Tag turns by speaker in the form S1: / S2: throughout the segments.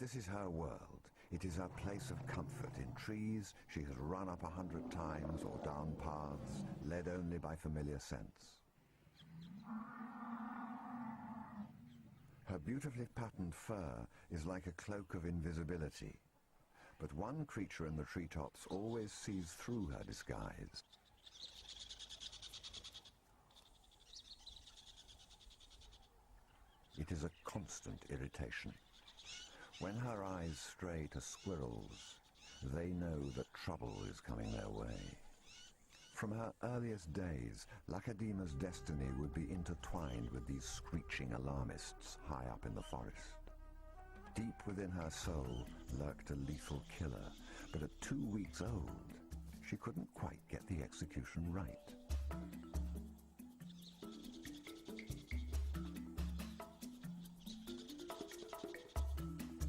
S1: This is her world. It is her place of comfort. In trees, she has run up 100 times or down paths, led only by familiar scents. Her beautifully patterned fur is like a cloak of invisibility. But one creature in the treetops always sees through her disguise. It is a constant irritation. When her eyes stray to squirrels, they know that trouble is coming their way. From her earliest days, Lacedaema's destiny would be intertwined with these screeching alarmists high up in the forest. Deep within her soul lurked a lethal killer, but at 2 weeks old, she couldn't quite get the execution right.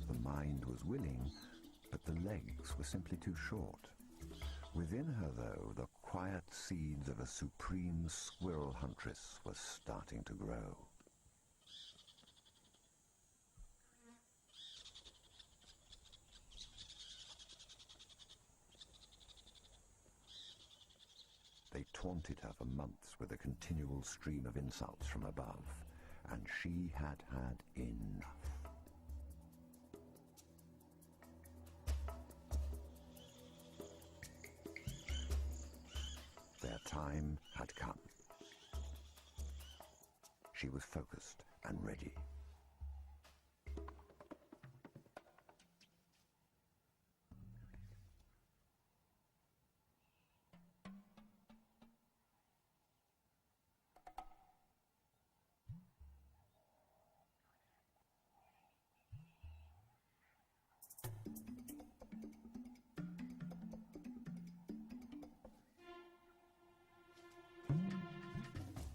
S1: The mind was willing, but the legs were simply too short. Within her, though, the quiet seeds of a supreme squirrel huntress were starting to grow. They taunted her for months with a continual stream of insults from above, and she had had enough. Their time had come. She was focused and ready.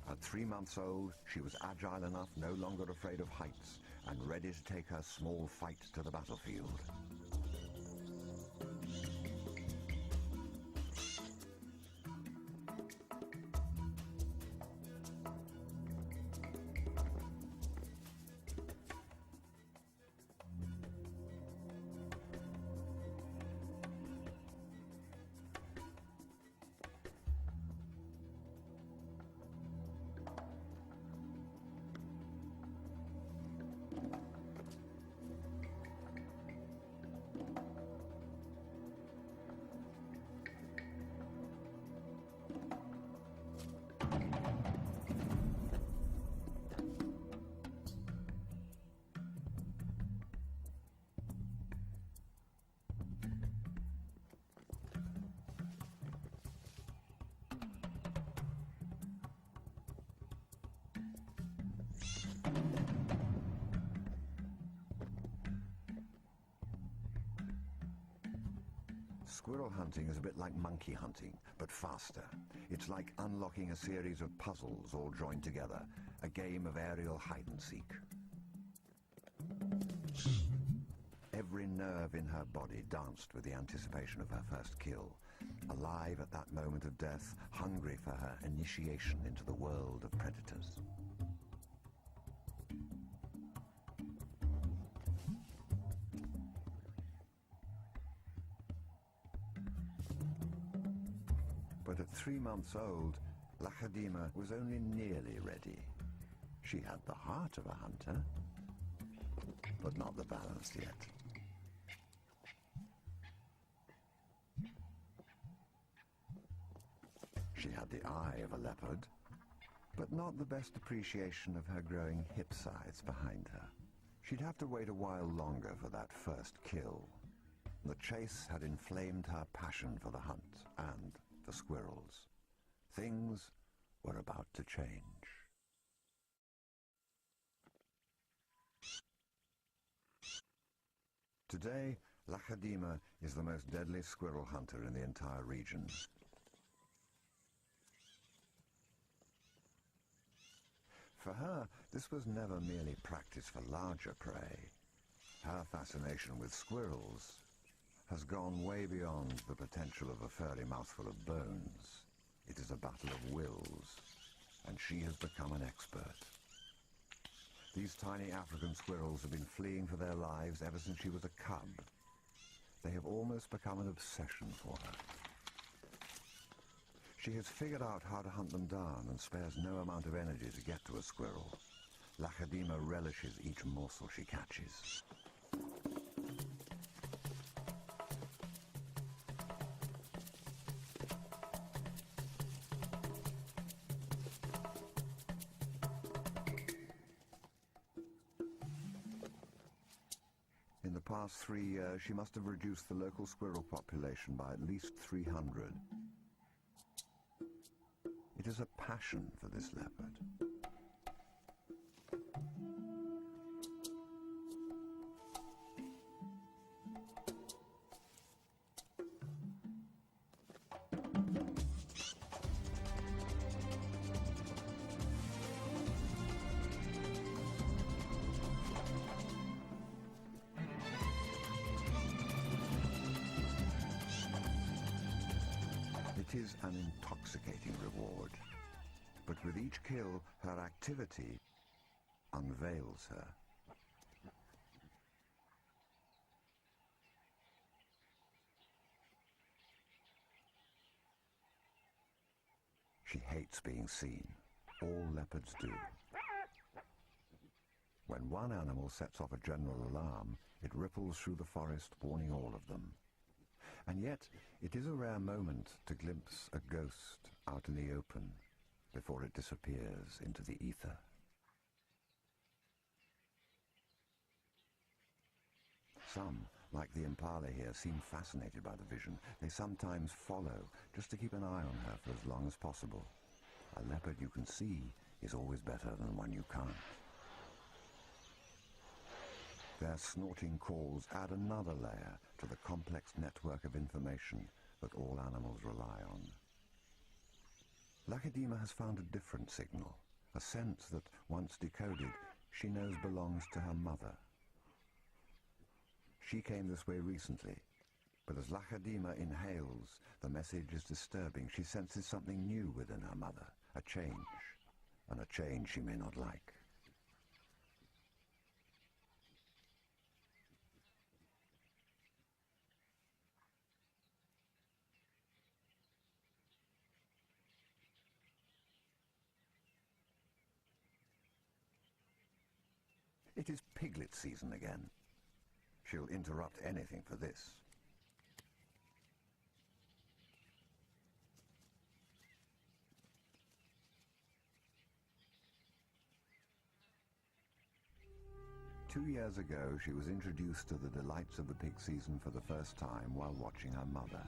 S1: At 3 months old, she was agile enough, no longer afraid of heights, and ready to take her small fight to the battlefield. Squirrel hunting is a bit like monkey hunting, but faster. It's like unlocking a series of puzzles all joined together, a game of aerial hide-and-seek. Every nerve in her body danced with the anticipation of her first kill, alive at that moment of death, hungry for her initiation into the world of predators. But at 3 months old, Lacedaema was only nearly ready. She had the heart of a hunter, but not the balance yet. She had the eye of a leopard, but not the best appreciation of her growing hip size behind her. She'd have to wait a while longer for that first kill. The chase had inflamed her passion for the hunt and for squirrels. Things were about to change. Today, Lacedaema is the most deadly squirrel hunter in the entire region. For her, this was never merely practice for larger prey. Her fascination with squirrels has gone way beyond the potential of a furry mouthful of bones. It is a battle of wills, and she has become an expert. These tiny African squirrels have been fleeing for their lives ever since she was a cub. They have almost become an obsession for her. She has figured out how to hunt them down and spares no amount of energy to get to a squirrel. Lachadima relishes each morsel she catches. In the past 3 years, she must have reduced the local squirrel population by at least 300. It is a passion for this leopard. It is an intoxicating reward, but with each kill, her activity unveils her. She hates being seen. All leopards do. When one animal sets off a general alarm, it ripples through the forest, warning all of them. And yet, it is a rare moment to glimpse a ghost out in the open before it disappears into the ether. Some, like the impala here, seem fascinated by the vision. They sometimes follow, just to keep an eye on her for as long as possible. A leopard you can see is always better than one you can't. Their snorting calls add another layer to the complex network of information that all animals rely on. Lachadima has found a different signal, a sense that, once decoded, she knows belongs to her mother. She came this way recently, but as Lachadima inhales, the message is disturbing. She senses something new within her mother, a change, and a change she may not like. It is piglet season again. She'll interrupt anything for this. Two years ago, she was introduced to the delights of the pig season for the first time while watching her mother.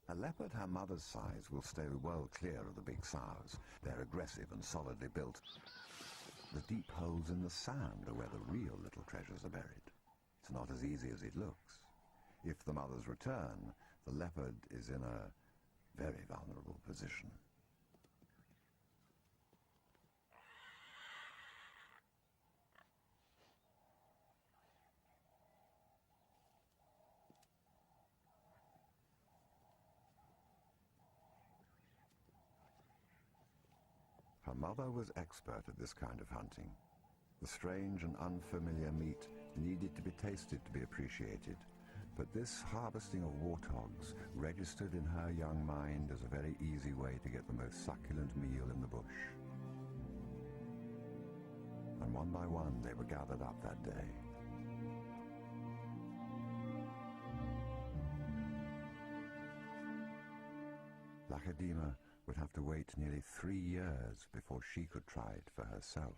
S1: A leopard her mother's size will stay well clear of the big sows. They're aggressive and solidly built. The deep holes in the sand are where the real little treasures are buried. It's not as easy as it looks. If the mothers return, the leopard is in a very vulnerable position. Her mother was expert at this kind of hunting. The strange and unfamiliar meat needed to be tasted to be appreciated, but this harvesting of warthogs registered in her young mind as a very easy way to get the most succulent meal in the bush. And one by one they were gathered up that day. Lachadima would have to wait nearly 3 years before she could try it for herself.